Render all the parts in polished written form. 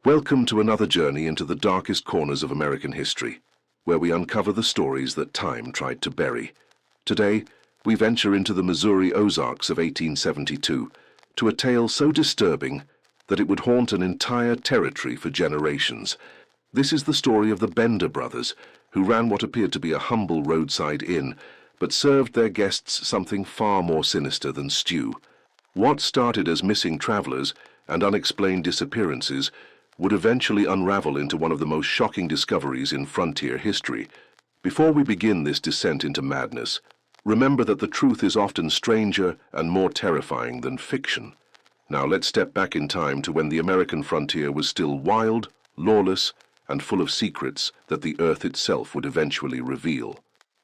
Welcome to another journey into the darkest corners of American history, where we uncover the stories that time tried to bury. Today, we venture into the Missouri Ozarks of 1872, to a tale so disturbing that it would haunt an entire territory for generations. This is the story of the Bender brothers, who ran what appeared to be a humble roadside inn, but served their guests something far more sinister than stew. What started as missing travelers and unexplained disappearances would eventually unravel into one of the most shocking discoveries in frontier history. Before we begin this descent into madness, remember that the truth is often stranger and more terrifying than fiction. Now let's step back in time to when the American frontier was still wild, lawless, and full of secrets that the earth itself would eventually reveal.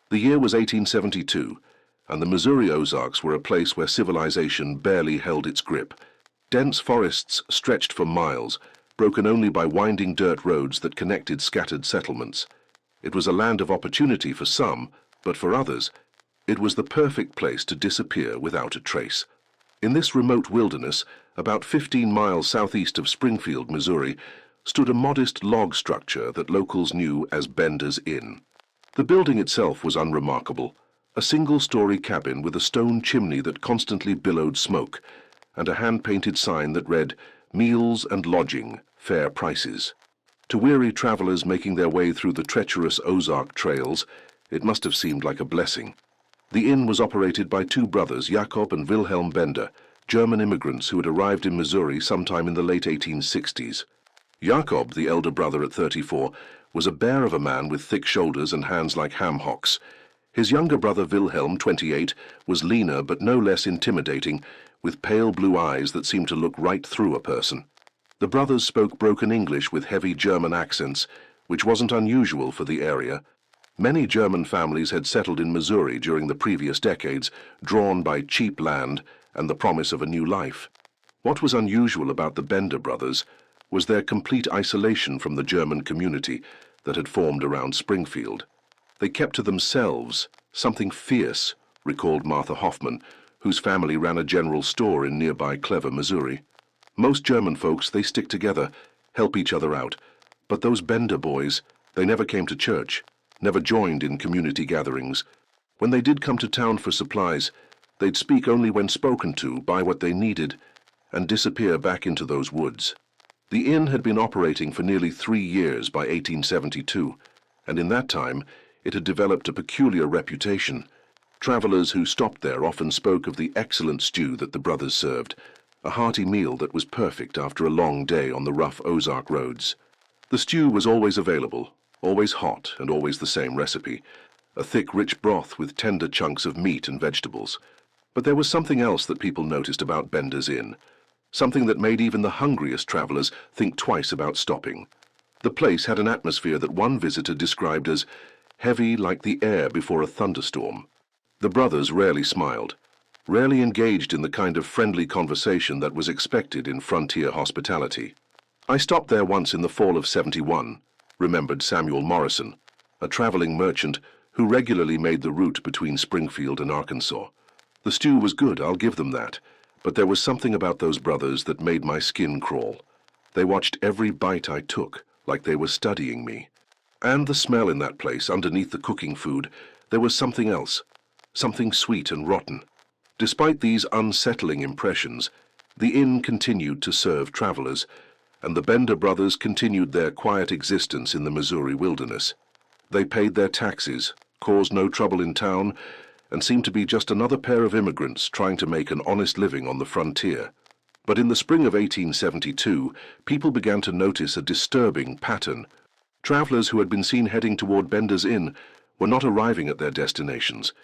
The year was 1872, and the Missouri Ozarks were a place where civilization barely held its grip. Dense forests stretched for miles, broken only by winding dirt roads that connected scattered settlements. It was a land of opportunity for some, but for others, it was the perfect place to disappear without a trace. In this remote wilderness, about 15 miles southeast of Springfield, Missouri, stood a modest log structure that locals knew as Bender's Inn. The building itself was unremarkable, a single-story cabin with a stone chimney that constantly billowed smoke, and a hand-painted sign that read, "Meals and lodging, fair prices." To weary travelers making their way through the treacherous Ozark trails, it must have seemed like a blessing. The inn was operated by two brothers, Jakob and Wilhelm Bender, German immigrants who had arrived in Missouri sometime in the late 1860s. Jakob, the elder brother at 34, was a bear of a man with thick shoulders and hands like ham hocks. His younger brother Wilhelm, 28, was leaner but no less intimidating, with pale blue eyes that seemed to look right through a person. The brothers spoke broken English with heavy German accents, which wasn't unusual for the area. Many German families had settled in Missouri during the previous decades, drawn by cheap land and the promise of a new life. What was unusual about the Bender brothers was their complete isolation from the German community that had formed around Springfield. They kept to themselves, something fierce, recalled Martha Hoffman, whose family ran a general store in nearby Clever, Missouri. Most German folks, they stick together, help each other out. But those Bender boys, they never came to church, never joined in community gatherings. When they did come to town for supplies, they'd speak only when spoken to, buy what they needed, and disappear back into those woods. The inn had been operating for nearly 3 years by 1872, and in that time it had developed a peculiar reputation. Travelers who stopped there often spoke of the excellent stew that the brothers served, a hearty meal that was perfect after a long day on the rough Ozark roads. The stew was always available, always hot and always the same recipe, a thick, rich broth with tender chunks of meat and vegetables. But there was something else that people noticed about Bender's Inn, something that made even the hungriest travelers think twice about stopping. The place had an atmosphere that one visitor described as heavy like the air before a thunderstorm. The brothers rarely smiled, rarely engaged in the kind of friendly conversation that was expected in frontier hospitality. "I stopped there once in the fall of '71, remembered Samuel Morrison, a traveling merchant who regularly made the route between Springfield and Arkansas. The stew was good, I'll give them that, but there was something about those brothers that made my skin crawl. They watched every bite I took, like they were studying me. And the smell in that place, underneath the cooking food, there was something else, something sweet and rotten." Despite these unsettling impressions, the inn continued to serve travelers, and the Bender brothers continued their quiet existence in the Missouri wilderness. They paid their taxes, caused no trouble in town, and seemed to be just another pair of immigrants trying to make an honest living on the frontier. But in the spring of 1872, people began to notice a disturbing pattern. Travelers who had been seen heading toward Bender's Inn were not arriving at their destinations.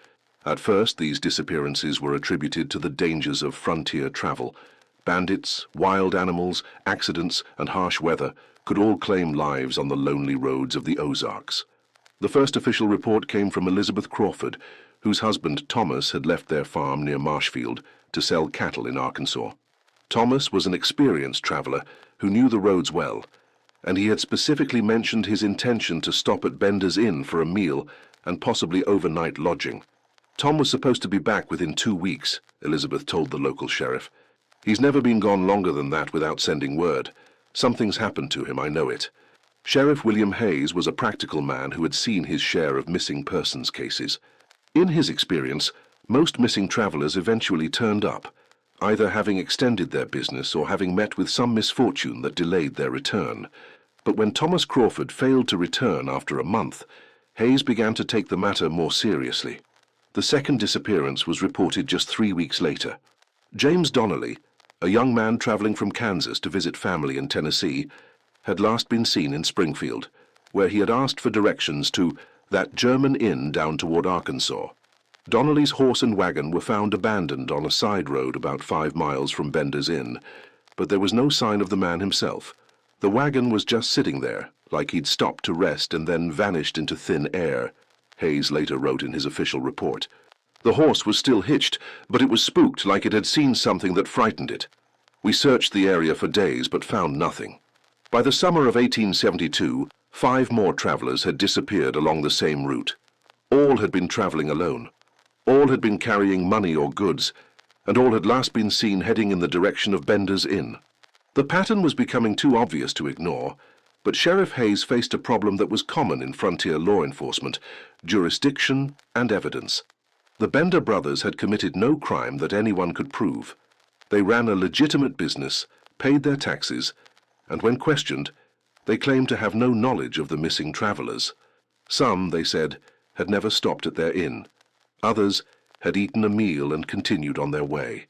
At first, these disappearances were attributed to the dangers of frontier travel. Bandits, wild animals, accidents, and harsh weather could all claim lives on the lonely roads of the Ozarks. The first official report came from Elizabeth Crawford, whose husband Thomas had left their farm near Marshfield to sell cattle in Arkansas. Thomas was an experienced traveler who knew the roads well, and he had specifically mentioned his intention to stop at Bender's Inn for a meal and possibly overnight lodging. Tom was supposed to be back within 2 weeks, Elizabeth told the local sheriff. He's never been gone longer than that without sending word. Something's happened to him, I know it. Sheriff William Hayes was a practical man who had seen his share of missing persons cases. In his experience, most missing travelers eventually turned up, either having extended their business or having met with some misfortune that delayed their return. But when Thomas Crawford failed to return after a month, Hayes began to take the matter more seriously. The second disappearance was reported just 3 weeks later. James Donnelly, a young man traveling from Kansas to visit family in Tennessee, had last been seen in Springfield, where he had asked for directions to that German inn down toward Arkansas. Donnelly's horse and wagon were found abandoned on a side road about 5 miles from Bender's Inn, but there was no sign of the man himself. The wagon was just sitting there, like he'd stopped to rest and then vanished into thin air, Hayes later wrote in his official report. The horse was still hitched, but it was spooked like it had seen something that frightened it. We searched the area for days but found nothing. By the summer of 1872, 5 more travelers had disappeared along the same route. All had been traveling alone. All had been carrying money or goods, and all had last been seen heading in the direction of Bender's Inn. The pattern was becoming too obvious to ignore, but Sheriff Hayes faced a problem that was common in frontier law enforcement: jurisdiction and evidence. The Bender brothers had committed no crime that anyone could prove. They ran a legitimate business, paid their taxes, and when questioned, they claimed to have no knowledge of the missing travelers. Some, they said, had never stopped at their inn. Others had eaten a meal and continued on their way.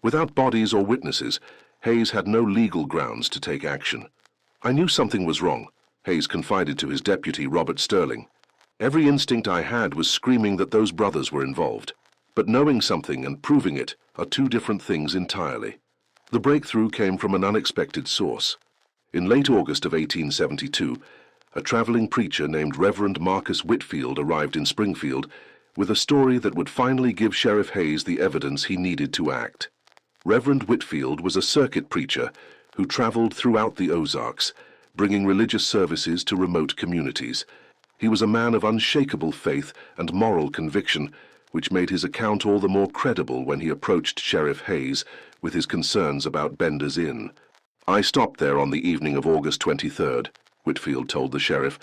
Without bodies or witnesses, Hayes had no legal grounds to take action. I knew something was wrong, Hayes confided to his deputy, Robert Sterling. Every instinct I had was screaming that those brothers were involved. But knowing something and proving it are two different things entirely. The breakthrough came from an unexpected source. In late August of 1872, a traveling preacher named Reverend Marcus Whitfield arrived in Springfield with a story that would finally give Sheriff Hayes the evidence he needed to act. Reverend Whitfield was a circuit preacher who traveled throughout the Ozarks, bringing religious services to remote communities. He was a man of unshakable faith and moral conviction, which made his account all the more credible when he approached Sheriff Hayes with his concerns about Bender's Inn. "I stopped there on the evening of August 23rd, Whitfield told the sheriff.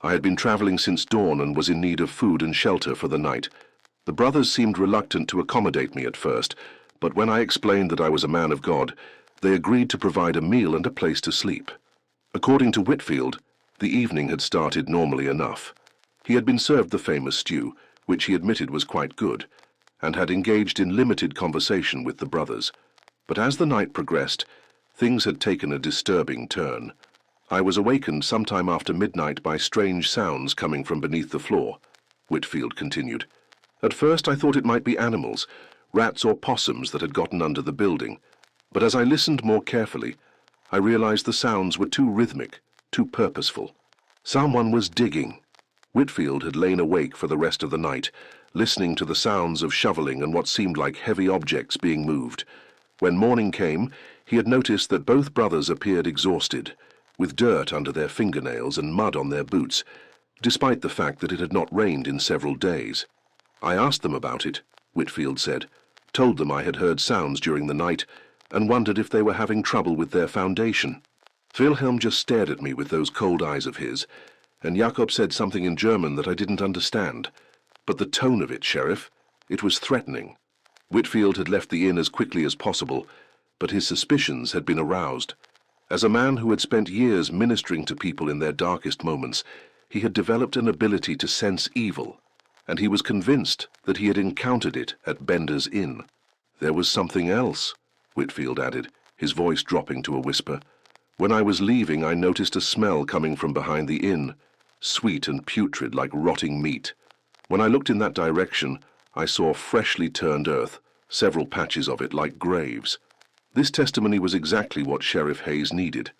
"I had been traveling since dawn and was in need of food and shelter for the night. The brothers seemed reluctant to accommodate me at first, but when I explained that I was a man of God, they agreed to provide a meal and a place to sleep." According to Whitfield, the evening had started normally enough. He had been served the famous stew, which he admitted was quite good, and had engaged in limited conversation with the brothers. But as the night progressed, things had taken a disturbing turn. "I was awakened sometime after midnight by strange sounds coming from beneath the floor," Whitfield continued. "At first I thought it might be animals, rats or possums that had gotten under the building, but as I listened more carefully, I realized the sounds were too rhythmic, too purposeful. Someone was digging." Whitfield had lain awake for the rest of the night, listening to the sounds of shoveling and what seemed like heavy objects being moved. When morning came, he had noticed that both brothers appeared exhausted, with dirt under their fingernails and mud on their boots, despite the fact that it had not rained in several days. "I asked them about it," Whitfield said, "told them I had heard sounds during the night, and wondered if they were having trouble with their foundation." Wilhelm just stared at me with those cold eyes of his, and Jakob said something in German that I didn't understand. But the tone of it, Sheriff, it was threatening. Whitfield had left the inn as quickly as possible, but his suspicions had been aroused. As a man who had spent years ministering to people in their darkest moments, he had developed an ability to sense evil, and he was convinced that he had encountered it at Bender's Inn. "There was something else," Whitfield added, his voice dropping to a whisper. "When I was leaving, I noticed a smell coming from behind the inn, sweet and putrid like rotting meat. When I looked in that direction, I saw freshly turned earth, several patches of it like graves." This testimony was exactly what Sheriff Hayes needed.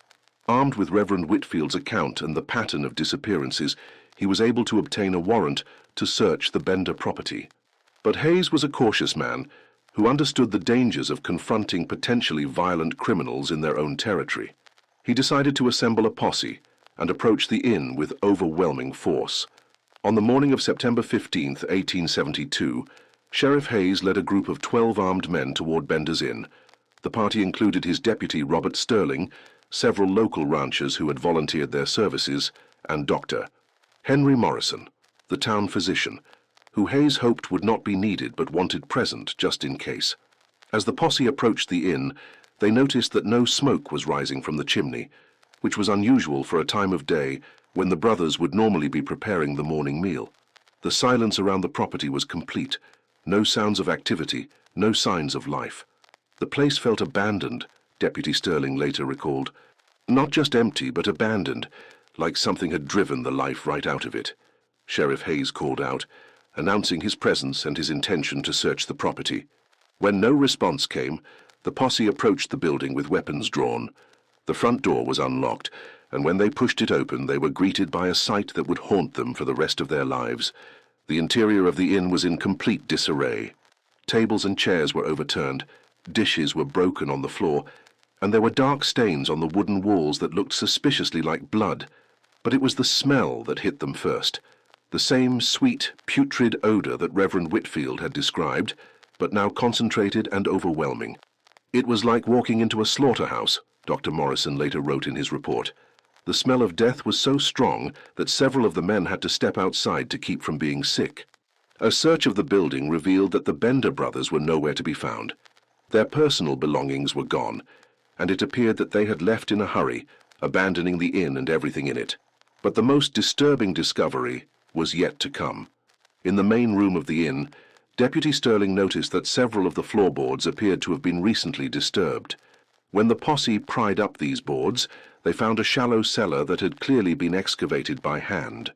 Armed with Reverend Whitfield's account and the pattern of disappearances, he was able to obtain a warrant to search the Bender property. But Hayes was a cautious man who understood the dangers of confronting potentially violent criminals in their own territory. He decided to assemble a posse and approach the inn with overwhelming force. On the morning of September 15, 1872, Sheriff Hayes led a group of 12 armed men toward Bender's Inn. The party included his deputy, Robert Sterling, several local ranchers who had volunteered their services, and Dr. Henry Morrison, the town physician, who Hayes hoped would not be needed but wanted present just in case. As the posse approached the inn, they noticed that no smoke was rising from the chimney, which was unusual for a time of day when the brothers would normally be preparing the morning meal. The silence around the property was complete. No sounds of activity, no signs of life. The place felt abandoned, Deputy Sterling later recalled. Not just empty, but abandoned, like something had driven the life right out of it. Sheriff Hayes called out, announcing his presence and his intention to search the property. When no response came, the posse approached the building with weapons drawn. The front door was unlocked, and when they pushed it open, they were greeted by a sight that would haunt them for the rest of their lives. The interior of the inn was in complete disarray. Tables and chairs were overturned, dishes were broken on the floor, and there were dark stains on the wooden walls that looked suspiciously like blood. But it was the smell that hit them first. The same sweet, putrid odor that Reverend Whitfield had described, but now concentrated and overwhelming. It was like walking into a slaughterhouse, Dr. Morrison later wrote in his report. The smell of death was so strong that several of the men had to step outside to keep from being sick. A search of the building revealed that the Bender brothers were nowhere to be found. Their personal belongings were gone, and it appeared that they had left in a hurry, abandoning the inn and everything in it. But the most disturbing discovery was yet to come. In the main room of the inn, Deputy Sterling noticed that several of the floorboards appeared to have been recently disturbed. When the posse pried up these boards, they found a shallow cellar that had clearly been excavated by hand.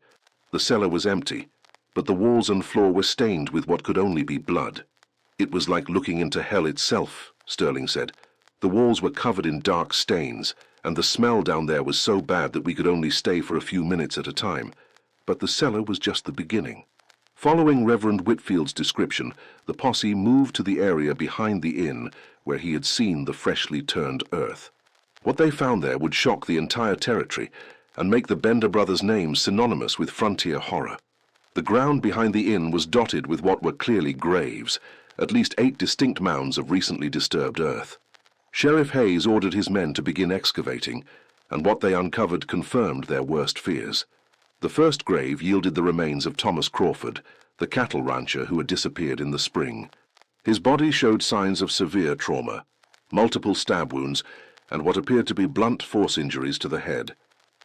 The cellar was empty, but the walls and floor were stained with what could only be blood. It was like looking into hell itself, Sterling said. The walls were covered in dark stains, and the smell down there was so bad that we could only stay for a few minutes at a time. But the cellar was just the beginning. Following Reverend Whitfield's description, the posse moved to the area behind the inn where he had seen the freshly turned earth. What they found there would shock the entire territory and make the Bender brothers' names synonymous with frontier horror. The ground behind the inn was dotted with what were clearly graves, at least 8 distinct mounds of recently disturbed earth. Sheriff Hayes ordered his men to begin excavating, and what they uncovered confirmed their worst fears. The first grave yielded the remains of Thomas Crawford, the cattle rancher who had disappeared in the spring. His body showed signs of severe trauma, multiple stab wounds, and what appeared to be blunt force injuries to the head.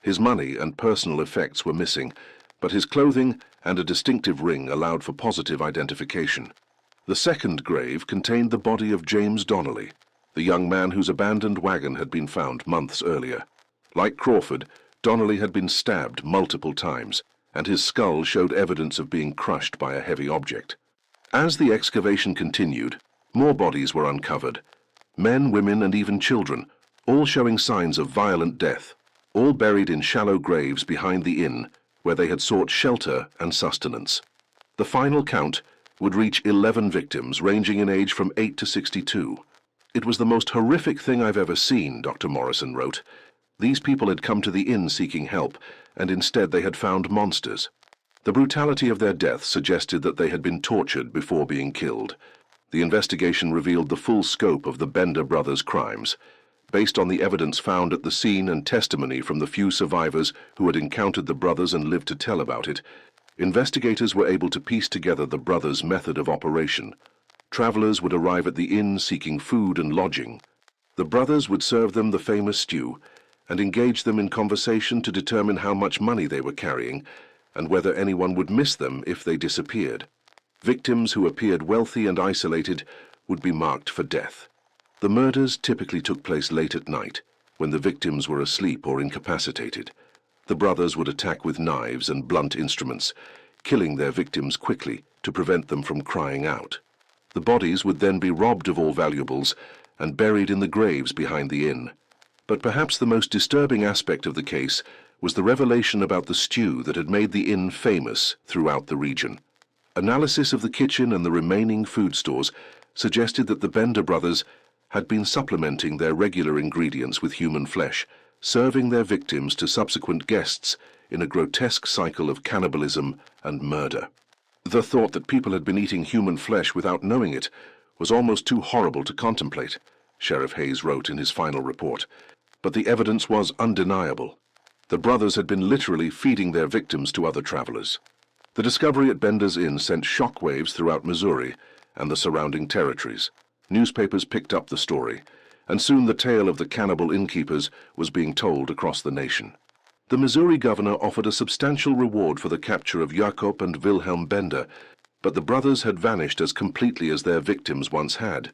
His money and personal effects were missing, but his clothing and a distinctive ring allowed for positive identification. The second grave contained the body of James Donnelly, the young man whose abandoned wagon had been found months earlier. Like Crawford, Donnelly had been stabbed multiple times, and his skull showed evidence of being crushed by a heavy object. As the excavation continued, more bodies were uncovered. Men, women, and even children, all showing signs of violent death, all buried in shallow graves behind the inn, where they had sought shelter and sustenance. The final count would reach 11 victims, ranging in age from 8 to 62. It was the most horrific thing I've ever seen, Dr. Morrison wrote. These people had come to the inn seeking help, and instead they had found monsters. The brutality of their death suggested that they had been tortured before being killed. The investigation revealed the full scope of the Bender brothers' crimes. Based on the evidence found at the scene and testimony from the few survivors who had encountered the brothers and lived to tell about it, investigators were able to piece together the brothers' method of operation. Travelers would arrive at the inn seeking food and lodging. The brothers would serve them the famous stew and engage them in conversation to determine how much money they were carrying and whether anyone would miss them if they disappeared. Victims who appeared wealthy and isolated would be marked for death. The murders typically took place late at night, when the victims were asleep or incapacitated. The brothers would attack with knives and blunt instruments, killing their victims quickly to prevent them from crying out. The bodies would then be robbed of all valuables and buried in the graves behind the inn. But perhaps the most disturbing aspect of the case was the revelation about the stew that had made the inn famous throughout the region. Analysis of the kitchen and the remaining food stores suggested that the Bender brothers had been supplementing their regular ingredients with human flesh, serving their victims to subsequent guests in a grotesque cycle of cannibalism and murder. The thought that people had been eating human flesh without knowing it was almost too horrible to contemplate, Sheriff Hayes wrote in his final report. But the evidence was undeniable. The brothers had been literally feeding their victims to other travelers. The discovery at Bender's Inn sent shockwaves throughout Missouri and the surrounding territories. Newspapers picked up the story, and soon the tale of the cannibal innkeepers was being told across the nation. The Missouri governor offered a substantial reward for the capture of Jakob and Wilhelm Bender, but the brothers had vanished as completely as their victims once had.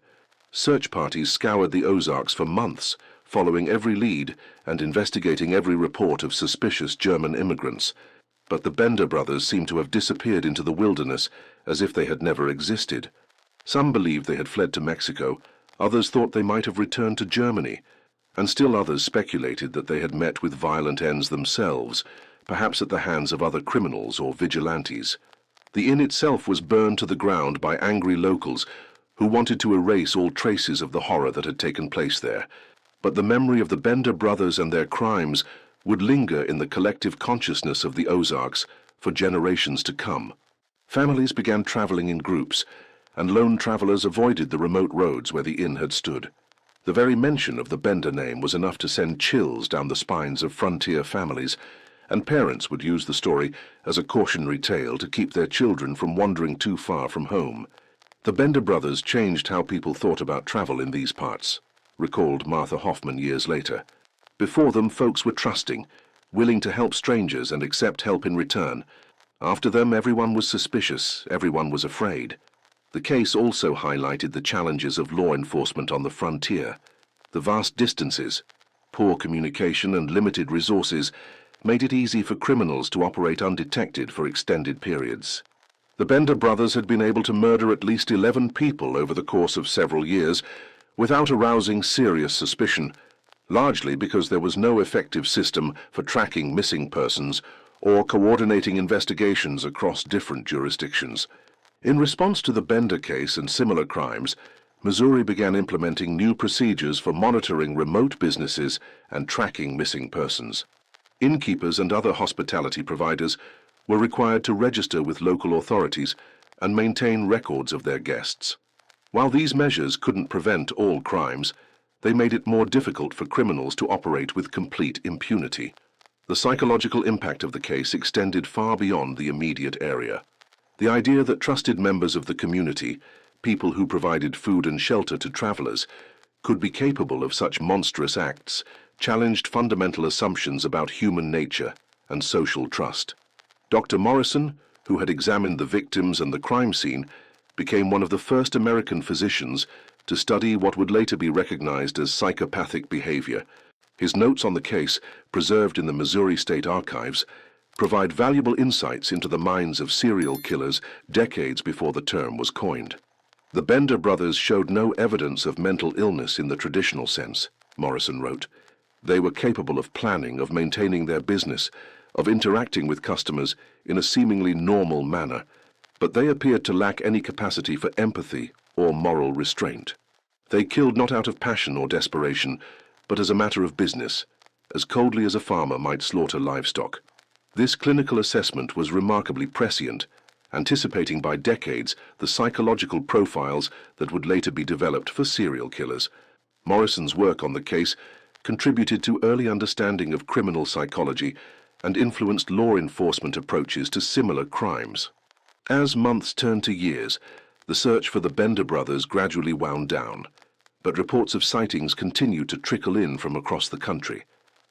Search parties scoured the Ozarks for months, following every lead and investigating every report of suspicious German immigrants. But the Bender brothers seemed to have disappeared into the wilderness as if they had never existed. Some believed they had fled to Mexico, others thought they might have returned to Germany, and still others speculated that they had met with violent ends themselves, perhaps at the hands of other criminals or vigilantes. The inn itself was burned to the ground by angry locals who wanted to erase all traces of the horror that had taken place there. But the memory of the Bender brothers and their crimes would linger in the collective consciousness of the Ozarks for generations to come. Families began traveling in groups, and lone travelers avoided the remote roads where the inn had stood. The very mention of the Bender name was enough to send chills down the spines of frontier families, and parents would use the story as a cautionary tale to keep their children from wandering too far from home. The Bender brothers changed how people thought about travel in these parts, recalled Martha Hoffman years later. Before them, folks were trusting, willing to help strangers and accept help in return. After them, everyone was suspicious, everyone was afraid. The case also highlighted the challenges of law enforcement on the frontier. The vast distances, poor communication and limited resources made it easy for criminals to operate undetected for extended periods. The Bender brothers had been able to murder at least 11 people over the course of several years without arousing serious suspicion, largely because there was no effective system for tracking missing persons or coordinating investigations across different jurisdictions. In response to the Bender case and similar crimes, Missouri began implementing new procedures for monitoring remote businesses and tracking missing persons. Innkeepers and other hospitality providers were required to register with local authorities and maintain records of their guests. While these measures couldn't prevent all crimes, they made it more difficult for criminals to operate with complete impunity. The psychological impact of the case extended far beyond the immediate area. The idea that trusted members of the community, people who provided food and shelter to travelers, could be capable of such monstrous acts challenged fundamental assumptions about human nature and social trust. Dr. Morrison, who had examined the victims and the crime scene, became one of the first American physicians to study what would later be recognized as psychopathic behavior. His notes on the case, preserved in the Missouri State Archives, provide valuable insights into the minds of serial killers decades before the term was coined. The Bender brothers showed no evidence of mental illness in the traditional sense, Morrison wrote. They were capable of planning, of maintaining their business, of interacting with customers in a seemingly normal manner, but they appeared to lack any capacity for empathy or moral restraint. They killed not out of passion or desperation, but as a matter of business, as coldly as a farmer might slaughter livestock. This clinical assessment was remarkably prescient, anticipating by decades the psychological profiles that would later be developed for serial killers. Morrison's work on the case contributed to early understanding of criminal psychology and influenced law enforcement approaches to similar crimes. As months turned to years, the search for the Bender brothers gradually wound down, but reports of sightings continued to trickle in from across the country.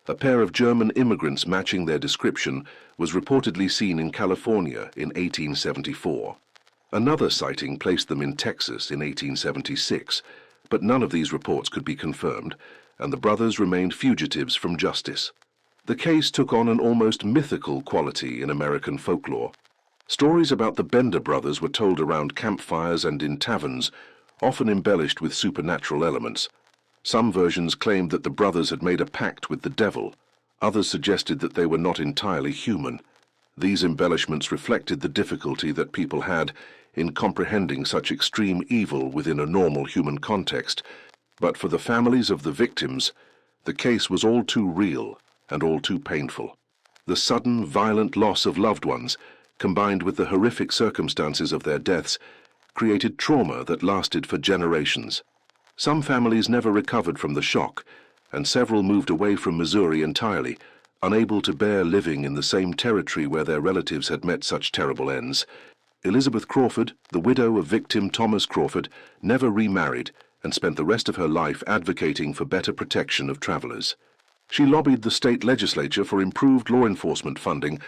A pair of German immigrants matching their description was reportedly seen in California in 1874. Another sighting placed them in Texas in 1876, but none of these reports could be confirmed, and the brothers remained fugitives from justice. The case took on an almost mythical quality in American folklore. Stories about the Bender brothers were told around campfires and in taverns, often embellished with supernatural elements. Some versions claimed that the brothers had made a pact with the devil. Others suggested that they were not entirely human. These embellishments reflected the difficulty that people had in comprehending such extreme evil within a normal human context. But for the families of the victims, the case was all too real and all too painful. The sudden, violent loss of loved ones, combined with the horrific circumstances of their deaths, created trauma that lasted for generations. Some families never recovered from the shock, and several moved away from Missouri entirely, unable to bear living in the same territory where their relatives had met such terrible ends. Elizabeth Crawford, the widow of victim Thomas Crawford, never remarried and spent the rest of her life advocating for better protection of travelers. She lobbied the state legislature for improved law enforcement funding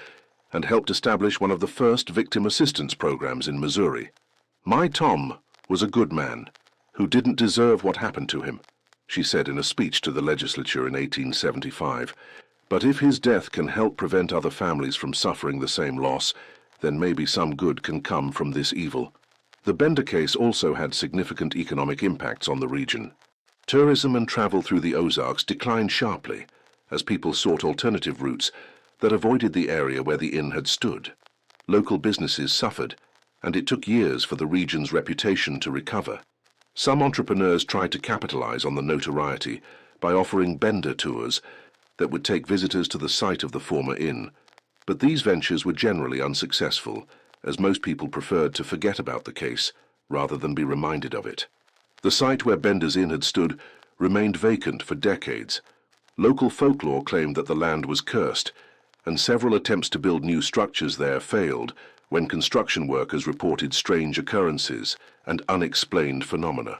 and helped establish one of the first victim assistance programs in Missouri. "My Tom was a good man who didn't deserve what happened to him," she said in a speech to the legislature in 1875. "But if his death can help prevent other families from suffering the same loss, then maybe some good can come from this evil." The Bender case also had significant economic impacts on the region. Tourism and travel through the Ozarks declined sharply as people sought alternative routes that avoided the area where the inn had stood. Local businesses suffered, and it took years for the region's reputation to recover. Some entrepreneurs tried to capitalize on the notoriety by offering Bender tours that would take visitors to the site of the former inn, but these ventures were generally unsuccessful, as most people preferred to forget about the case rather than be reminded of it. The site where Bender's Inn had stood remained vacant for decades. Local folklore claimed that the land was cursed, and several attempts to build new structures there failed when construction workers reported strange occurrences and unexplained phenomena.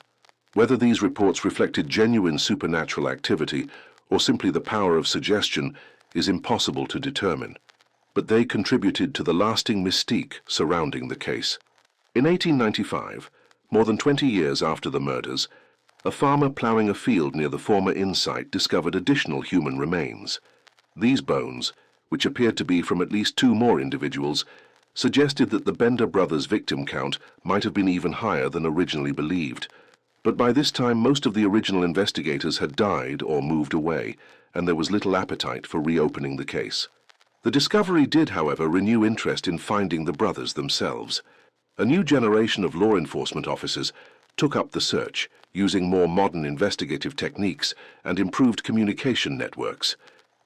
Whether these reports reflected genuine supernatural activity or simply the power of suggestion is impossible to determine, but they contributed to the lasting mystique surrounding the case. In 1895, more than 20 years after the murders, a farmer ploughing a field near the former inn site discovered additional human remains. These bones, which appeared to be from at least 2 more individuals, suggested that the Bender brothers' victim count might have been even higher than originally believed. But by this time most of the original investigators had died or moved away, and there was little appetite for reopening the case. The discovery did, however, renew interest in finding the brothers themselves. A new generation of law enforcement officers took up the search, using more modern investigative techniques and improved communication networks.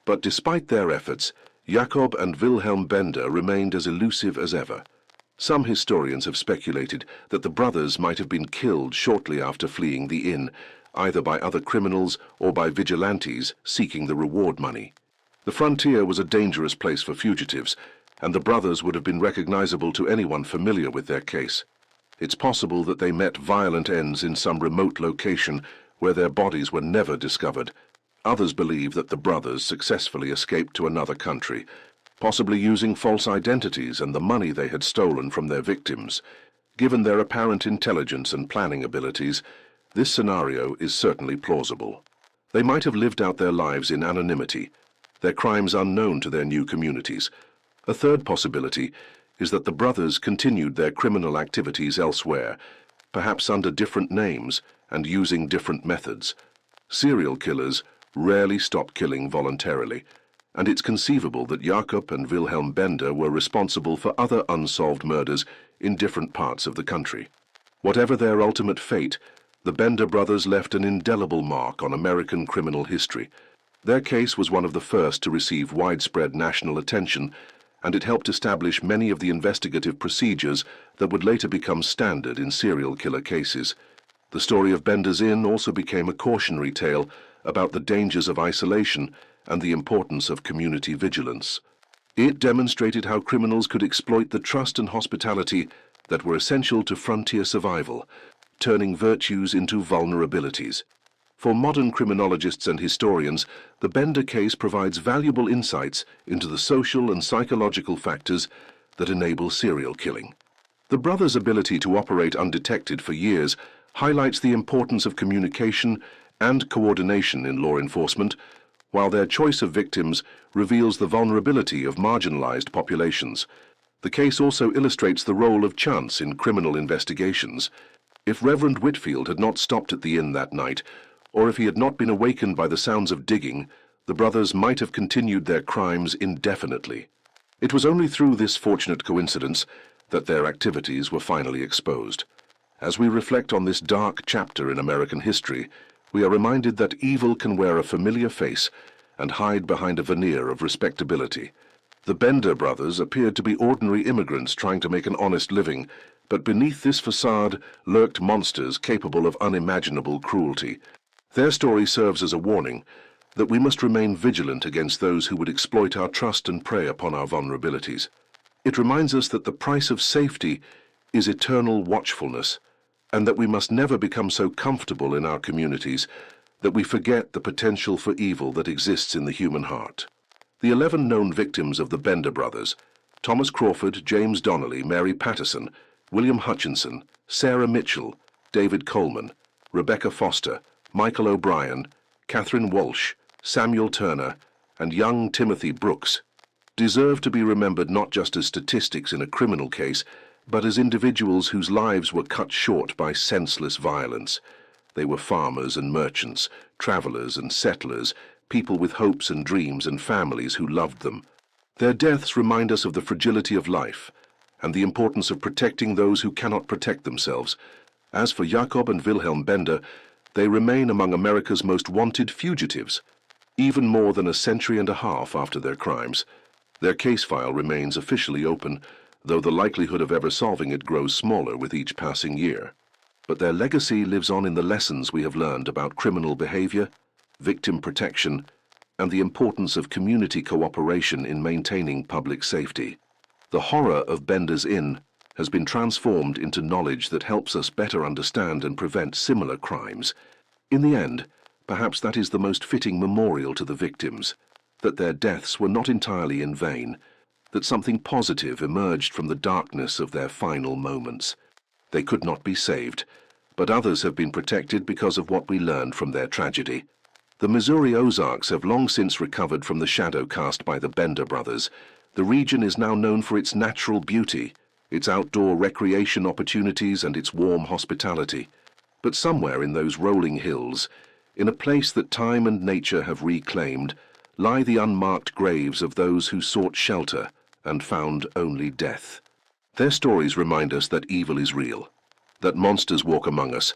But despite their efforts, Jakob and Wilhelm Bender remained as elusive as ever. Some historians have speculated that the brothers might have been killed shortly after fleeing the inn, either by other criminals or by vigilantes seeking the reward money. The frontier was a dangerous place for fugitives, and the brothers would have been recognizable to anyone familiar with their case. It's possible that they met violent ends in some remote location where their bodies were never discovered. Others believe that the brothers successfully escaped to another country, possibly using false identities and the money they had stolen from their victims. Given their apparent intelligence and planning abilities, this scenario is certainly plausible. They might have lived out their lives in anonymity, their crimes unknown to their new communities. A third possibility is that the brothers continued their criminal activities elsewhere, perhaps under different names and using different methods. Serial killers rarely stop killing voluntarily, and it's conceivable that Jakob and Wilhelm Bender were responsible for other unsolved murders in different parts of the country. Whatever their ultimate fate, the Bender brothers left an indelible mark on American criminal history. Their case was one of the first to receive widespread national attention, and it helped establish many of the investigative procedures that would later become standard in serial killer cases. The story of Bender's Inn also became a cautionary tale about the dangers of isolation and the importance of community vigilance. It demonstrated how criminals could exploit the trust and hospitality that were essential to frontier survival, turning virtues into vulnerabilities. For modern criminologists and historians, the Bender case provides valuable insights into the social and psychological factors that enable serial killing. The brothers' ability to operate undetected for years highlights the importance of communication and coordination in law enforcement, while their choice of victims reveals the vulnerability of marginalized populations. The case also illustrates the role of chance in criminal investigations. If Reverend Whitfield had not stopped at the inn that night, or if he had not been awakened by the sounds of digging, the brothers might have continued their crimes indefinitely. It was only through this fortunate coincidence that their activities were finally exposed. As we reflect on this dark chapter in American history, we are reminded that evil can wear a familiar face and hide behind a veneer of respectability. The Bender brothers appeared to be ordinary immigrants trying to make an honest living, but beneath this facade lurked monsters capable of unimaginable cruelty. Their story serves as a warning that we must remain vigilant against those who would exploit our trust and prey upon our vulnerabilities. It reminds us that the price of safety is eternal watchfulness, and that we must never become so comfortable in our communities that we forget the potential for evil that exists in the human heart. The 11 known victims of the Bender brothers, Thomas Crawford, James Donnelly, Mary Patterson, William Hutchinson, Sarah Mitchell, David Coleman, Rebecca Foster, Michael O'Brien, Catherine Walsh, Samuel Turner, and young Timothy Brooks, deserve to be remembered not just as statistics in a criminal case, but as individuals whose lives were cut short by senseless violence. They were farmers and merchants, travelers and settlers, people with hopes and dreams and families who loved them. Their deaths remind us of the fragility of life and the importance of protecting those who cannot protect themselves. As for Jacob and Wilhelm Bender, they remain among America's most wanted fugitives, even more than a century and a half after their crimes. Their case file remains officially open, though the likelihood of ever solving it grows smaller with each passing year. But their legacy lives on in the lessons we have learned about criminal behavior, victim protection, and the importance of community cooperation in maintaining public safety. The horror of Bender's Inn has been transformed into knowledge that helps us better understand and prevent similar crimes. In the end, perhaps that is the most fitting memorial to the victims, that their deaths were not entirely in vain, that something positive emerged from the darkness of their final moments. They could not be saved, but others have been protected because of what we learned from their tragedy. The Missouri Ozarks have long since recovered from the shadow cast by the Bender brothers. The region is now known for its natural beauty, its outdoor recreation opportunities, and its warm hospitality. But somewhere in those rolling hills, in a place that time and nature have reclaimed, lie the unmarked graves of those who sought shelter and found only death. Their stories remind us that evil is real, that monsters walk among us,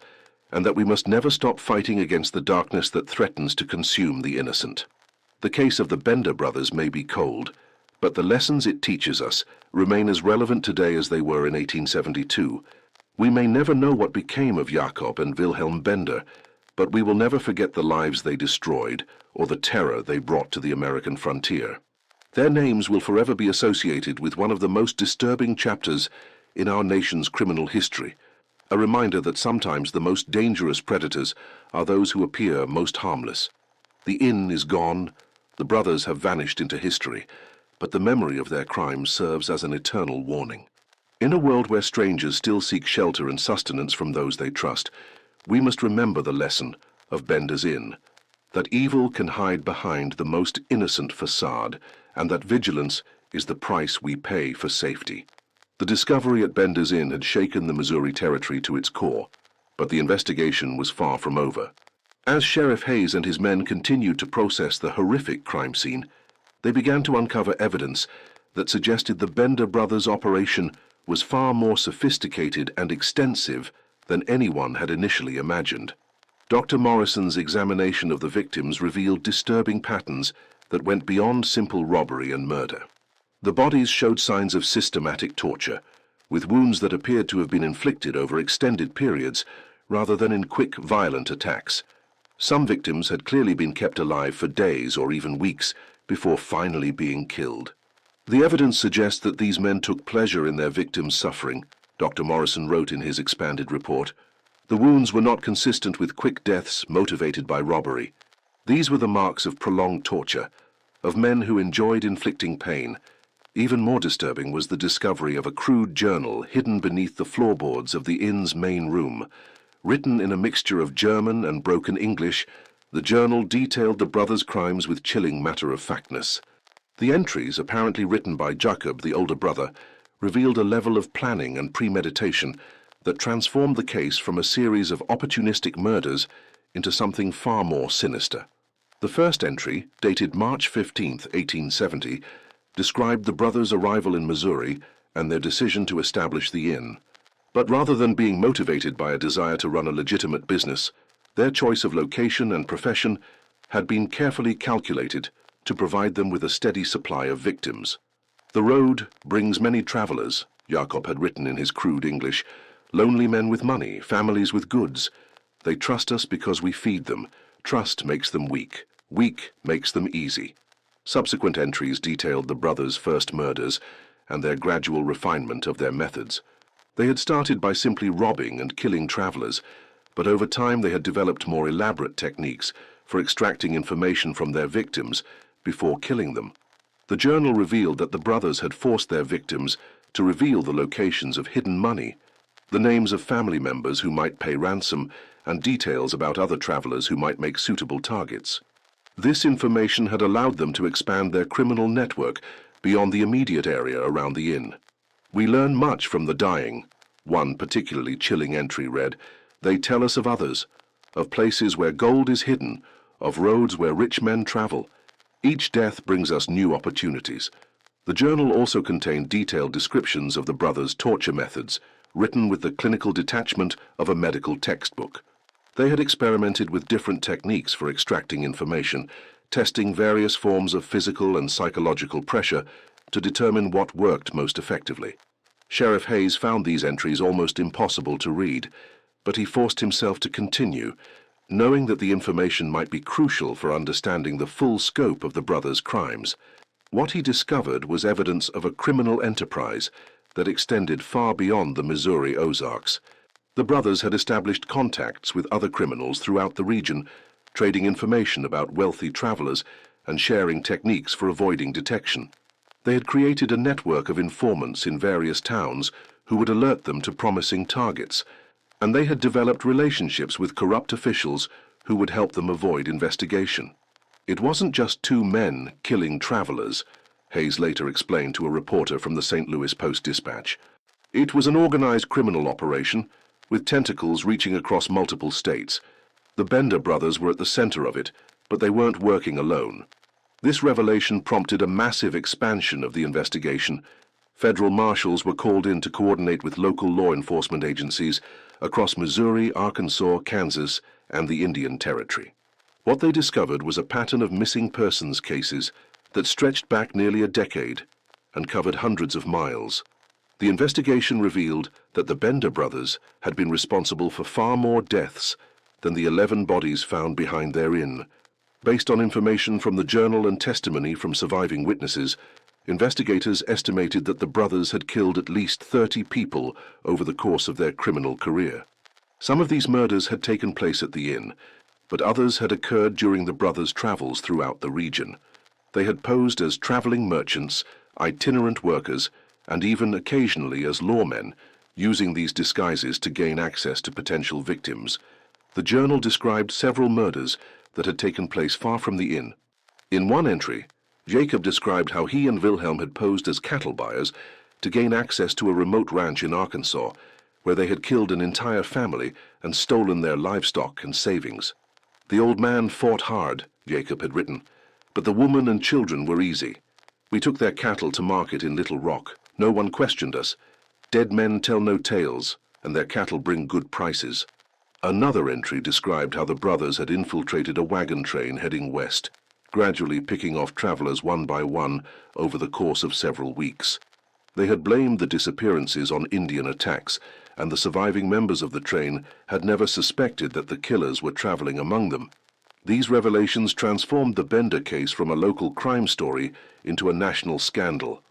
and that we must never stop fighting against the darkness that threatens to consume the innocent. The case of the Bender brothers may be cold, but the lessons it teaches us remain as relevant today as they were in 1872. We may never know what became of Jacob and Wilhelm Bender, but we will never forget the lives they destroyed or the terror they brought to the American frontier. Their names will forever be associated with one of the most disturbing chapters in our nation's criminal history, a reminder that sometimes the most dangerous predators are those who appear most harmless. The inn is gone, the brothers have vanished into history, but the memory of their crimes serves as an eternal warning. In a world where strangers still seek shelter and sustenance from those they trust, we must remember the lesson of Bender's Inn, that evil can hide behind the most innocent facade, and that vigilance is the price we pay for safety. The discovery at Bender's Inn had shaken the Missouri Territory to its core, but the investigation was far from over. As Sheriff Hayes and his men continued to process the horrific crime scene, they began to uncover evidence that suggested the Bender brothers' operation was far more sophisticated and extensive than anyone had initially imagined. Dr. Morrison's examination of the victims revealed disturbing patterns that went beyond simple robbery and murder. The bodies showed signs of systematic torture, with wounds that appeared to have been inflicted over extended periods rather than in quick, violent attacks. Some victims had clearly been kept alive for days or even weeks before finally being killed. The evidence suggests that these men took pleasure in their victims' suffering, Dr. Morrison wrote in his expanded report. The wounds were not consistent with quick deaths motivated by robbery. These were the marks of prolonged torture, of men who enjoyed inflicting pain. Even more disturbing was the discovery of a crude journal hidden beneath the floorboards of the inn's main room. Written in a mixture of German and broken English, the journal detailed the brothers' crimes with chilling matter-of-factness. The entries, apparently written by Jacob, the older brother, revealed a level of planning and premeditation that transformed the case from a series of opportunistic murders into something far more sinister. The first entry, dated March 15, 1870, described the brothers' arrival in Missouri and their decision to establish the inn. But rather than being motivated by a desire to run a legitimate business, their choice of location and profession had been carefully calculated to provide them with a steady supply of victims. The road brings many travelers, Jacob had written in his crude English, lonely men with money, families with goods. They trust us because we feed them. Trust makes them weak. Weak makes them easy. Subsequent entries detailed the brothers' first murders and their gradual refinement of their methods. They had started by simply robbing and killing travelers, but over time they had developed more elaborate techniques for extracting information from their victims before killing them. The journal revealed that the brothers had forced their victims to reveal the locations of hidden money, the names of family members who might pay ransom, and details about other travelers who might make suitable targets. This information had allowed them to expand their criminal network beyond the immediate area around the inn. We learn much from the dying. One particularly chilling entry read, "They tell us of others, of places where gold is hidden, of roads where rich men travel. Each death brings us new opportunities." The journal also contained detailed descriptions of the brothers' torture methods, written with the clinical detachment of a medical textbook. They had experimented with different techniques for extracting information, testing various forms of physical and psychological pressure to determine what worked most effectively. Sheriff Hayes found these entries almost impossible to read, but he forced himself to continue, knowing that the information might be crucial for understanding the full scope of the brothers' crimes. What he discovered was evidence of a criminal enterprise that extended far beyond the Missouri Ozarks. The brothers had established contacts with other criminals throughout the region, trading information about wealthy travelers and sharing techniques for avoiding detection. They had created a network of informants in various towns who would alert them to promising targets, and they had developed relationships with corrupt officials who would help them avoid investigation. It wasn't just two men killing travelers, Hayes later explained to a reporter from the St. Louis Post-Dispatch. It was an organized criminal operation, with tentacles reaching across multiple states. The Bender brothers were at the center of it, but they weren't working alone. This revelation prompted a massive expansion of the investigation. Federal marshals were called in to coordinate with local law enforcement agencies across Missouri, Arkansas, Kansas, and the Indian Territory. What they discovered was a pattern of missing persons cases that stretched back nearly a decade and covered hundreds of miles. The investigation revealed that the Bender brothers had been responsible for far more deaths than the 11 bodies found behind their inn. Based on information from the journal and testimony from surviving witnesses, investigators estimated that the brothers had killed at least 30 people over the course of their criminal career. Some of these murders had taken place at the inn, but others had occurred during the brothers' travels throughout the region. They had posed as traveling merchants, itinerant workers, and even occasionally as lawmen, using these disguises to gain access to potential victims. The journal described several murders that had taken place far from the inn. In one entry, Jacob described how he and Wilhelm had posed as cattle buyers to gain access to a remote ranch in Arkansas, where they had killed an entire family and stolen their livestock and savings. "The old man fought hard," Jacob had written, "but the woman and children were easy. We took their cattle to market in Little Rock. No one questioned us. Dead men tell no tales, and their cattle bring good prices." Another entry described how the brothers had infiltrated a wagon train heading west, gradually picking off travelers one by one over the course of several weeks. They had blamed the disappearances on Indian attacks, and the surviving members of the train had never suspected that the killers were traveling among them. These revelations transformed the Bender case from a local crime story into a national scandal.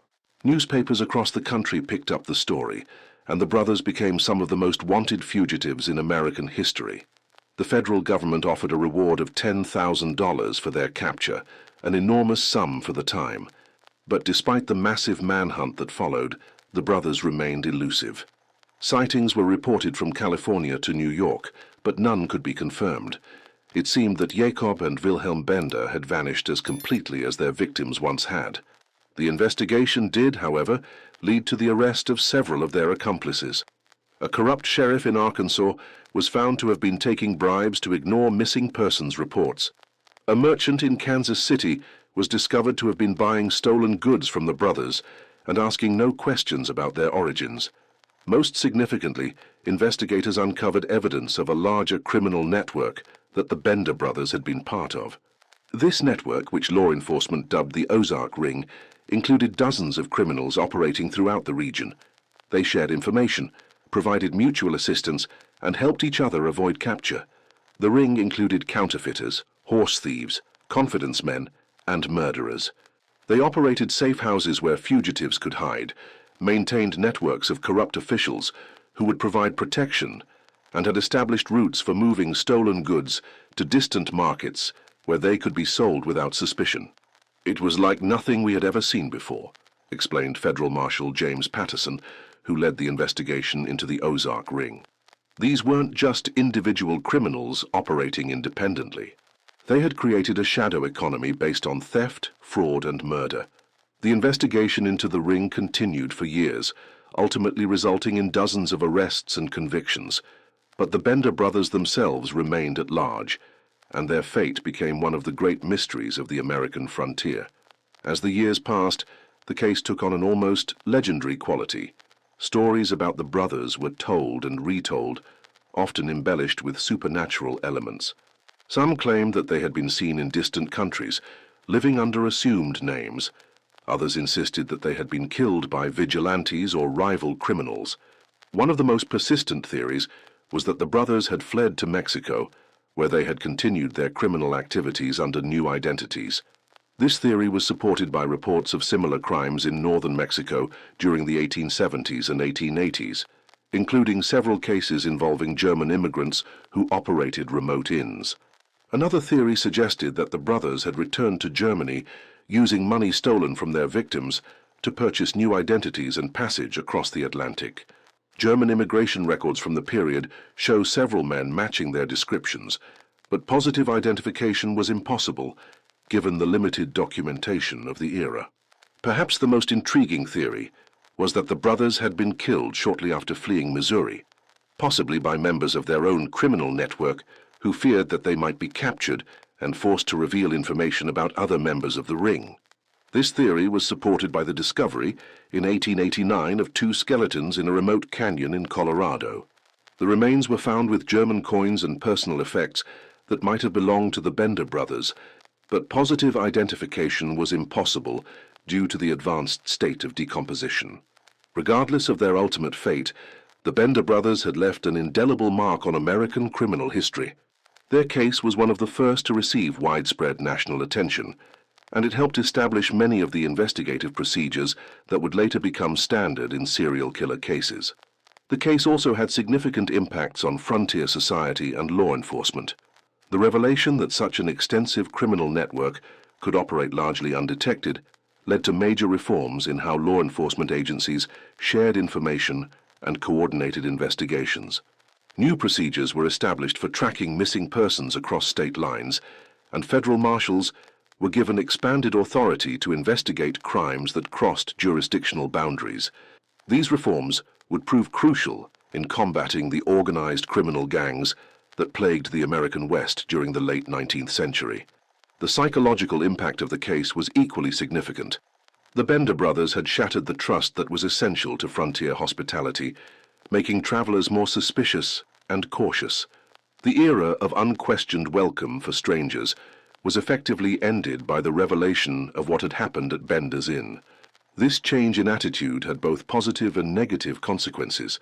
Newspapers across the country picked up the story, and the brothers became some of the most wanted fugitives in American history. The federal government offered a reward of $10,000 for their capture, an enormous sum for the time. But despite the massive manhunt that followed, the brothers remained elusive. Sightings were reported from California to New York, but none could be confirmed. It seemed that Jacob and Wilhelm Bender had vanished as completely as their victims once had. The investigation did, however, lead to the arrest of several of their accomplices. A corrupt sheriff in Arkansas was found to have been taking bribes to ignore missing persons reports. A merchant in Kansas City was discovered to have been buying stolen goods from the brothers and asking no questions about their origins. Most significantly, investigators uncovered evidence of a larger criminal network that the Bender brothers had been part of. This network, which law enforcement dubbed the Ozark Ring, included dozens of criminals operating throughout the region. They shared information, provided mutual assistance, and helped each other avoid capture. The ring included counterfeiters, horse thieves, confidence men, and murderers. They operated safe houses where fugitives could hide, maintained networks of corrupt officials who would provide protection, and had established routes for moving stolen goods to distant markets where they could be sold without suspicion. "It was like nothing we had ever seen before," explained Federal Marshal James Patterson, who led the investigation into the Ozark Ring. These weren't just individual criminals operating independently. They had created a shadow economy based on theft, fraud, and murder. The investigation into the ring continued for years, ultimately resulting in dozens of arrests and convictions. But the Bender brothers themselves remained at large, and their fate became one of the great mysteries of the American frontier. As the years passed, the case took on an almost legendary quality. Stories about the brothers were told and retold, often embellished with supernatural elements. Some claimed that they had been seen in distant countries, living under assumed names. Others insisted that they had been killed by vigilantes or rival criminals. One of the most persistent theories was that the brothers had fled to Mexico, where they had continued their criminal activities under new identities. This theory was supported by reports of similar crimes in northern Mexico during the 1870s and 1880s, including several cases involving German immigrants who operated remote inns. Another theory suggested that the brothers had returned to Germany using money stolen from their victims to purchase new identities and passage across the Atlantic. German immigration records from the period show several men matching their descriptions, but positive identification was impossible given the limited documentation of the era. Perhaps the most intriguing theory was that the brothers had been killed shortly after fleeing Missouri, possibly by members of their own criminal network who feared that they might be captured and forced to reveal information about other members of the ring. This theory was supported by the discovery in 1889 of 2 skeletons in a remote canyon in Colorado. The remains were found with German coins and personal effects that might have belonged to the Bender brothers, but positive identification was impossible due to the advanced state of decomposition. Regardless of their ultimate fate, the Bender brothers had left an indelible mark on American criminal history. Their case was one of the first to receive widespread national attention, and it helped establish many of the investigative procedures that would later become standard in serial killer cases. The case also had significant impacts on frontier society and law enforcement. The revelation that such an extensive criminal network could operate largely undetected led to major reforms in how law enforcement agencies shared information and coordinated investigations. New procedures were established for tracking missing persons across state lines, and federal marshals were given expanded authority to investigate crimes that crossed jurisdictional boundaries. These reforms would prove crucial in combating the organized criminal gangs that plagued the American West during the late 19th century. The psychological impact of the case was equally significant. The Bender brothers had shattered the trust that was essential to frontier hospitality, making travelers more suspicious and cautious. The era of unquestioned welcome for strangers was effectively ended by the revelation of what had happened at Bender's Inn. This change in attitude had both positive and negative consequences.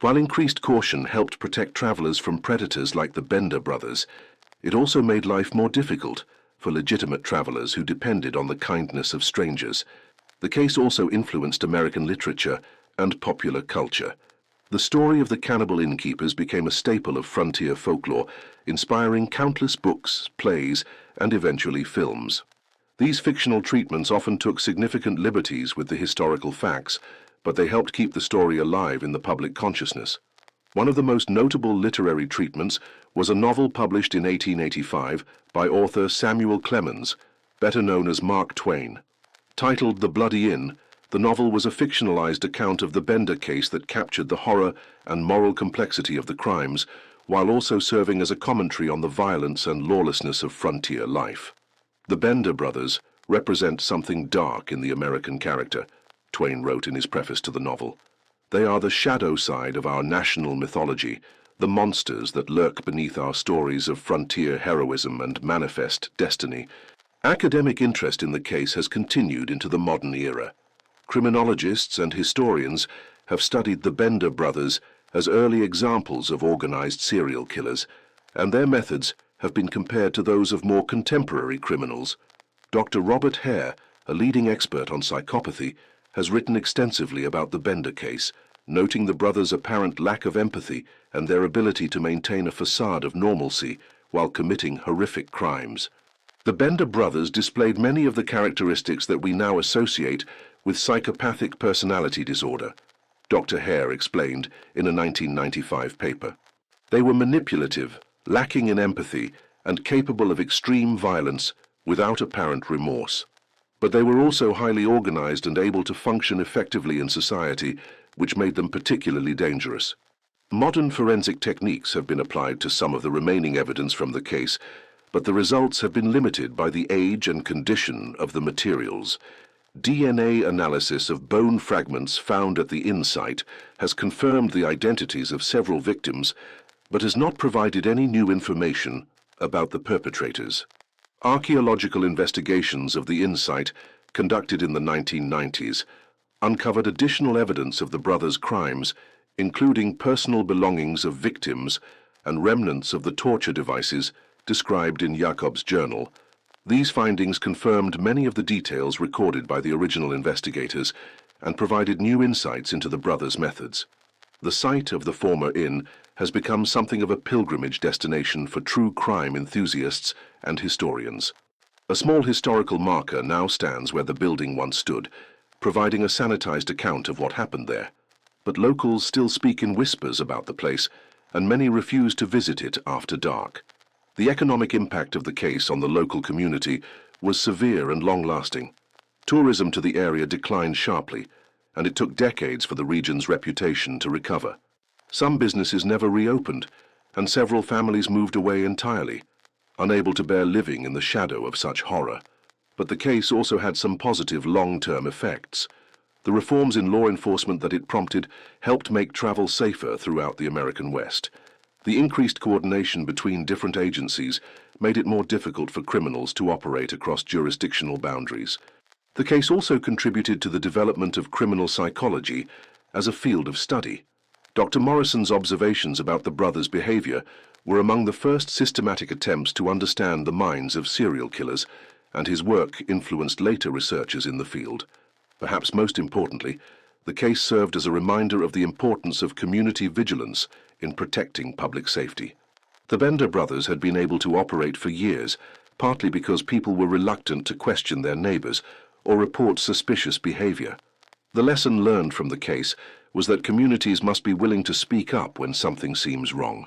While increased caution helped protect travelers from predators like the Bender brothers, it also made life more difficult for legitimate travelers who depended on the kindness of strangers. The case also influenced American literature and popular culture. The story of the cannibal innkeepers became a staple of frontier folklore, inspiring countless books, plays, and eventually films. These fictional treatments often took significant liberties with the historical facts, but they helped keep the story alive in the public consciousness. One of the most notable literary treatments was a novel published in 1885 by author Samuel Clemens, better known as Mark Twain. Titled The Bloody Inn, the novel was a fictionalized account of the Bender case that captured the horror and moral complexity of the crimes, while also serving as a commentary on the violence and lawlessness of frontier life. The Bender brothers represent something dark in the American character, Twain wrote in his preface to the novel. They are the shadow side of our national mythology, the monsters that lurk beneath our stories of frontier heroism and manifest destiny. Academic interest in the case has continued into the modern era. Criminologists and historians have studied the Bender brothers as early examples of organized serial killers, and their methods have been compared to those of more contemporary criminals. Dr. Robert Hare, a leading expert on psychopathy, has written extensively about the Bender case, noting the brothers' apparent lack of empathy and their ability to maintain a facade of normalcy while committing horrific crimes. The Bender brothers displayed many of the characteristics that we now associate with psychopathic personality disorder, Dr. Hare explained in a 1995 paper. They were manipulative, lacking in empathy, and capable of extreme violence without apparent remorse. But they were also highly organized and able to function effectively in society, which made them particularly dangerous. Modern forensic techniques have been applied to some of the remaining evidence from the case, but the results have been limited by the age and condition of the materials. DNA analysis of bone fragments found at the inn site has confirmed the identities of several victims, but has not provided any new information about the perpetrators. Archaeological investigations of the inn site, conducted in the 1990s, uncovered additional evidence of the brothers' crimes, including personal belongings of victims and remnants of the torture devices described in Jacob's journal. These findings confirmed many of the details recorded by the original investigators and provided new insights into the brothers' methods. The site of the former inn has become something of a pilgrimage destination for true crime enthusiasts and historians. A small historical marker now stands where the building once stood, providing a sanitized account of what happened there. But locals still speak in whispers about the place, and many refuse to visit it after dark. The economic impact of the case on the local community was severe and long-lasting. Tourism to the area declined sharply, and it took decades for the region's reputation to recover. Some businesses never reopened, and several families moved away entirely, unable to bear living in the shadow of such horror. But the case also had some positive long-term effects. The reforms in law enforcement that it prompted helped make travel safer throughout the American West. The increased coordination between different agencies made it more difficult for criminals to operate across jurisdictional boundaries. The case also contributed to the development of criminal psychology as a field of study. Dr. Morrison's observations about the brothers' behavior were among the first systematic attempts to understand the minds of serial killers, and his work influenced later researchers in the field. Perhaps most importantly, the case served as a reminder of the importance of community vigilance in protecting public safety. The Bender brothers had been able to operate for years, partly because people were reluctant to question their neighbors or report suspicious behavior. The lesson learned from the case was that communities must be willing to speak up when something seems wrong,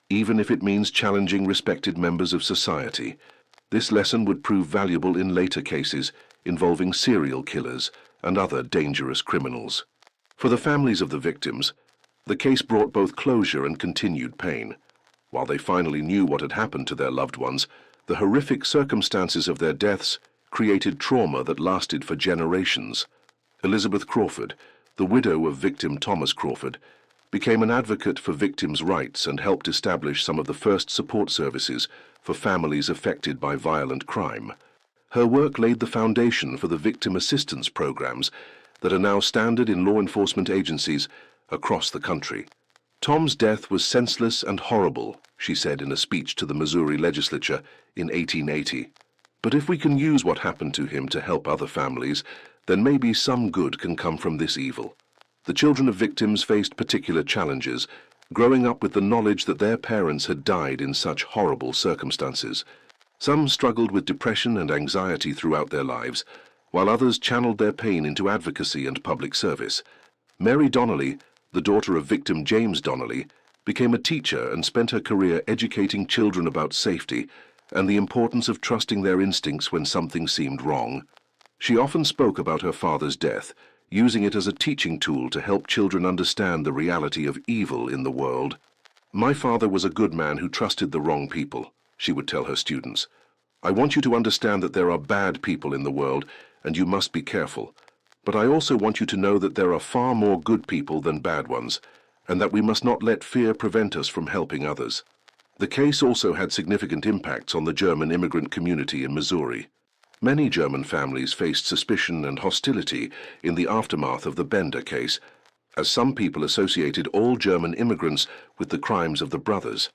even if it means challenging respected members of society. This lesson would prove valuable in later cases involving serial killers and other dangerous criminals. For the families of the victims, the case brought both closure and continued pain. While they finally knew what had happened to their loved ones, the horrific circumstances of their deaths created trauma that lasted for generations. Elizabeth Crawford, the widow of victim Thomas Crawford, became an advocate for victims' rights and helped establish some of the first support services for families affected by violent crime. Her work laid the foundation for the victim assistance programs that are now standard in law enforcement agencies across the country. Tom's death was senseless and horrible, she said in a speech to the Missouri legislature in 1880. But if we can use what happened to him to help other families, then maybe some good can come from this evil. The children of victims faced particular challenges, growing up with the knowledge that their parents had died in such horrible circumstances. Some struggled with depression and anxiety throughout their lives, while others channeled their pain into advocacy and public service. Mary Donnelly, the daughter of victim James Donnelly, became a teacher and spent her career educating children about safety and the importance of trusting their instincts when something seemed wrong. She often spoke about her father's death, using it as a teaching tool to help children understand the reality of evil in the world. "My father was a good man who trusted the wrong people," she would tell her students. "I want you to understand that there are bad people in the world, and you must be careful. But I also want you to know that there are far more good people than bad ones, and that we must not let fear prevent us from helping others." The case also had significant impacts on the German immigrant community in Missouri. Many German families faced suspicion and hostility in the aftermath of the Bender case, as some people associated all German immigrants with the crimes of the brothers.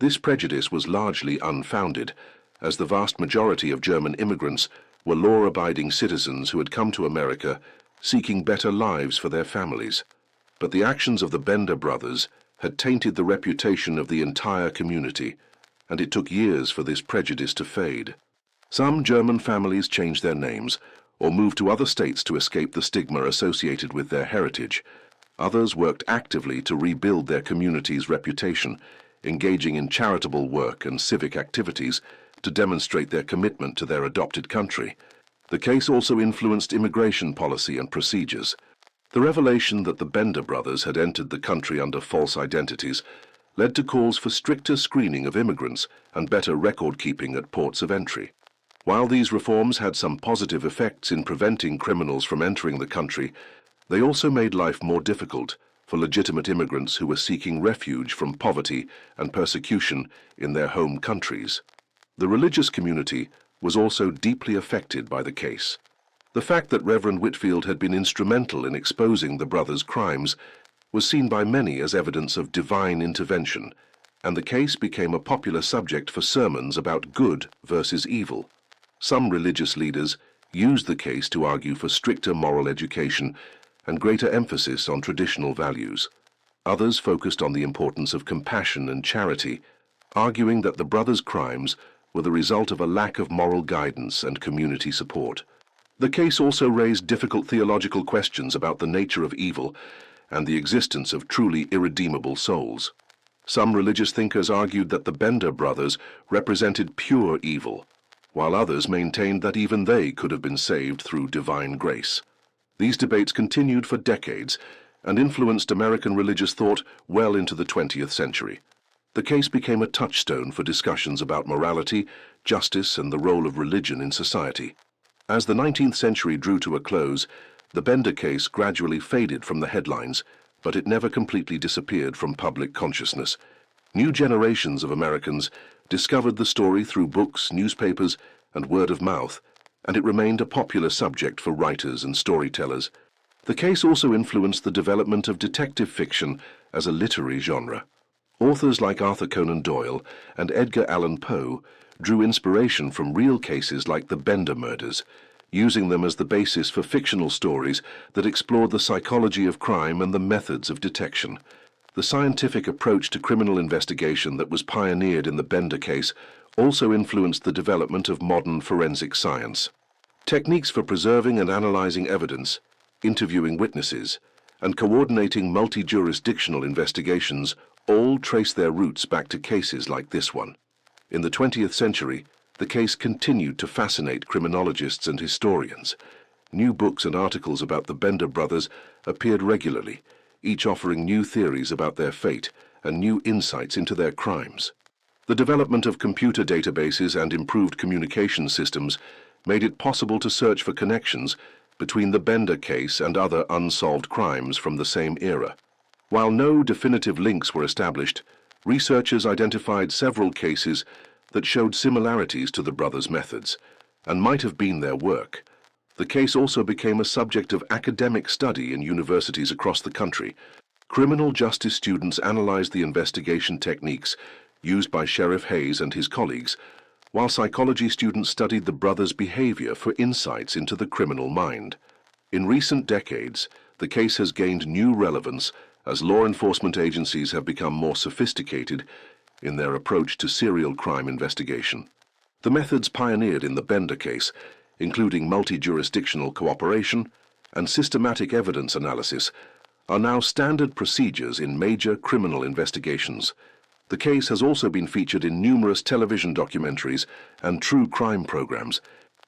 This prejudice was largely unfounded, as the vast majority of German immigrants were law-abiding citizens who had come to America seeking better lives for their families. But the actions of the Bender brothers had tainted the reputation of the entire community, and it took years for this prejudice to fade. Some German families changed their names or moved to other states to escape the stigma associated with their heritage. Others worked actively to rebuild their community's reputation, engaging in charitable work and civic activities to demonstrate their commitment to their adopted country. The case also influenced immigration policy and procedures. The revelation that the Bender brothers had entered the country under false identities led to calls for stricter screening of immigrants and better record-keeping at ports of entry. While these reforms had some positive effects in preventing criminals from entering the country, they also made life more difficult for legitimate immigrants who were seeking refuge from poverty and persecution in their home countries. The religious community was also deeply affected by the case. The fact that Reverend Whitfield had been instrumental in exposing the brothers' crimes was seen by many as evidence of divine intervention, and the case became a popular subject for sermons about good versus evil. Some religious leaders used the case to argue for stricter moral education and greater emphasis on traditional values. Others focused on the importance of compassion and charity, arguing that the brothers' crimes were the result of a lack of moral guidance and community support. The case also raised difficult theological questions about the nature of evil and the existence of truly irredeemable souls. Some religious thinkers argued that the Bender brothers represented pure evil, while others maintained that even they could have been saved through divine grace. These debates continued for decades and influenced American religious thought well into the 20th century. The case became a touchstone for discussions about morality, justice, and the role of religion in society. As the 19th century drew to a close, the Bender case gradually faded from the headlines, but it never completely disappeared from public consciousness. New generations of Americans discovered the story through books, newspapers, and word of mouth, and it remained a popular subject for writers and storytellers. The case also influenced the development of detective fiction as a literary genre. Authors like Arthur Conan Doyle and Edgar Allan Poe drew inspiration from real cases like the Bender murders, using them as the basis for fictional stories that explored the psychology of crime and the methods of detection. The scientific approach to criminal investigation that was pioneered in the Bender case also influenced the development of modern forensic science. Techniques for preserving and analyzing evidence, interviewing witnesses, and coordinating multi-jurisdictional investigations all trace their roots back to cases like this one. In the 20th century, the case continued to fascinate criminologists and historians. New books and articles about the Bender brothers appeared regularly, each offering new theories about their fate and new insights into their crimes. The development of computer databases and improved communication systems made it possible to search for connections between the Bender case and other unsolved crimes from the same era. While no definitive links were established, researchers identified several cases that showed similarities to the brothers' methods and might have been their work. The case also became a subject of academic study in universities across the country. Criminal justice students analyzed the investigation techniques used by Sheriff Hayes and his colleagues, while psychology students studied the brothers' behavior for insights into the criminal mind. In recent decades, the case has gained new relevance as law enforcement agencies have become more sophisticated in their approach to serial crime investigation. The methods pioneered in the Bender case, including multi-jurisdictional cooperation and systematic evidence analysis, are now standard procedures in major criminal investigations. The case has also been featured in numerous television documentaries and true crime programs,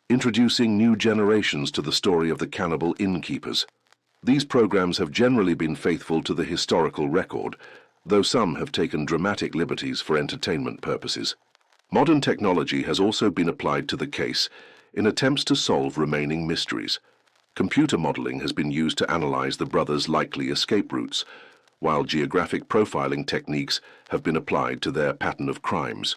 introducing new generations to the story of the cannibal innkeepers. These programs have generally been faithful to the historical record, though some have taken dramatic liberties for entertainment purposes. Modern technology has also been applied to the case in attempts to solve remaining mysteries. Computer modeling has been used to analyze the brothers' likely escape routes, while geographic profiling techniques have been applied to their pattern of crimes.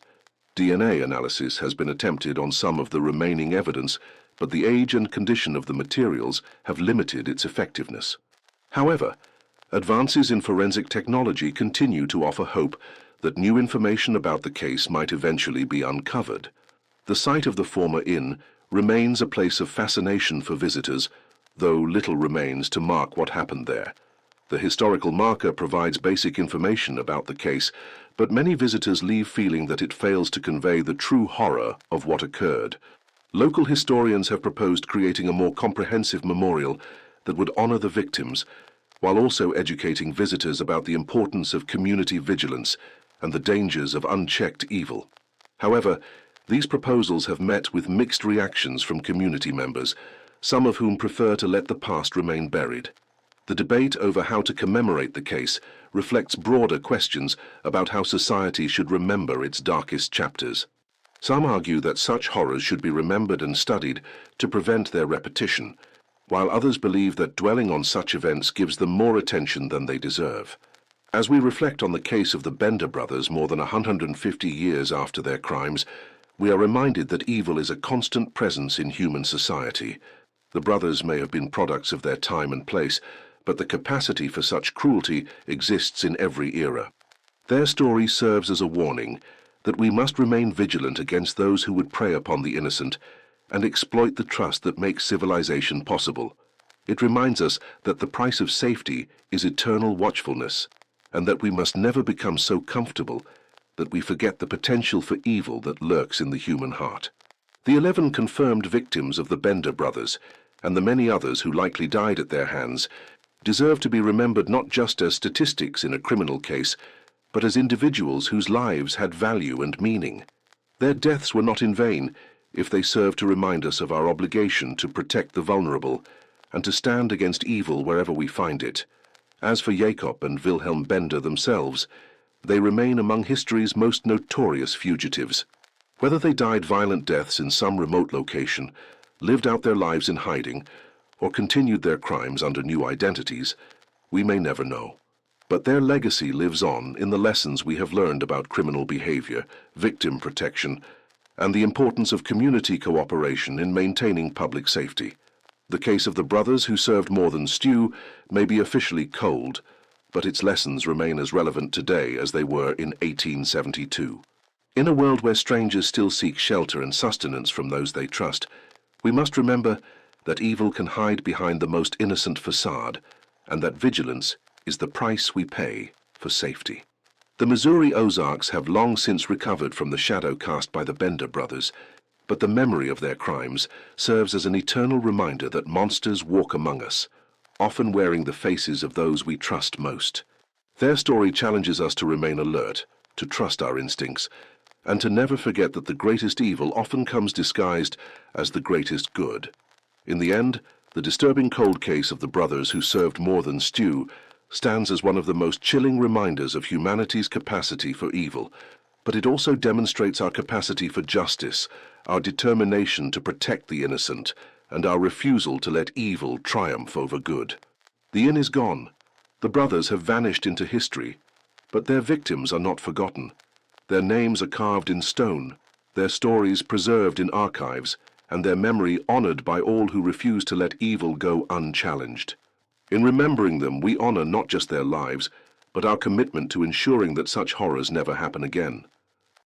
DNA analysis has been attempted on some of the remaining evidence, but the age and condition of the materials have limited its effectiveness. However, advances in forensic technology continue to offer hope that new information about the case might eventually be uncovered. The site of the former inn remains a place of fascination for visitors, though little remains to mark what happened there. The historical marker provides basic information about the case, but many visitors leave feeling that it fails to convey the true horror of what occurred. Local historians have proposed creating a more comprehensive memorial that would honor the victims, while also educating visitors about the importance of community vigilance and the dangers of unchecked evil. However, these proposals have met with mixed reactions from community members, some of whom prefer to let the past remain buried. The debate over how to commemorate the case reflects broader questions about how society should remember its darkest chapters. Some argue that such horrors should be remembered and studied to prevent their repetition, while others believe that dwelling on such events gives them more attention than they deserve. As we reflect on the case of the Bender brothers more than 150 years after their crimes, we are reminded that evil is a constant presence in human society. The brothers may have been products of their time and place, but the capacity for such cruelty exists in every era. Their story serves as a warning that we must remain vigilant against those who would prey upon the innocent and exploit the trust that makes civilization possible. It reminds us that the price of safety is eternal watchfulness, and that we must never become so comfortable that we forget the potential for evil that lurks in the human heart. The 11 confirmed victims of the Bender brothers, and the many others who likely died at their hands, deserve to be remembered not just as statistics in a criminal case, but as individuals whose lives had value and meaning. Their deaths were not in vain if they serve to remind us of our obligation to protect the vulnerable and to stand against evil wherever we find it. As for Jacob and Wilhelm Bender themselves, they remain among history's most notorious fugitives. Whether they died violent deaths in some remote location, lived out their lives in hiding, or continued their crimes under new identities, we may never know. But their legacy lives on in the lessons we have learned about criminal behavior, victim protection, and the importance of community cooperation in maintaining public safety. The case of the brothers who served more than stew may be officially cold, but its lessons remain as relevant today as they were in 1872. In a world where strangers still seek shelter and sustenance from those they trust, we must remember that evil can hide behind the most innocent facade, and that vigilance is the price we pay for safety. The Missouri Ozarks have long since recovered from the shadow cast by the Bender brothers, but the memory of their crimes serves as an eternal reminder that monsters walk among us, often wearing the faces of those we trust most. Their story challenges us to remain alert, to trust our instincts, and to never forget that the greatest evil often comes disguised as the greatest good. In the end, the disturbing cold case of the brothers who served more than stew stands as one of the most chilling reminders of humanity's capacity for evil, but it also demonstrates our capacity for justice, our determination to protect the innocent, and our refusal to let evil triumph over good. The inn is gone. The brothers have vanished into history, but their victims are not forgotten. Their names are carved in stone, their stories preserved in archives, and their memory honored by all who refuse to let evil go unchallenged. In remembering them, we honor not just their lives, but our commitment to ensuring that such horrors never happen again.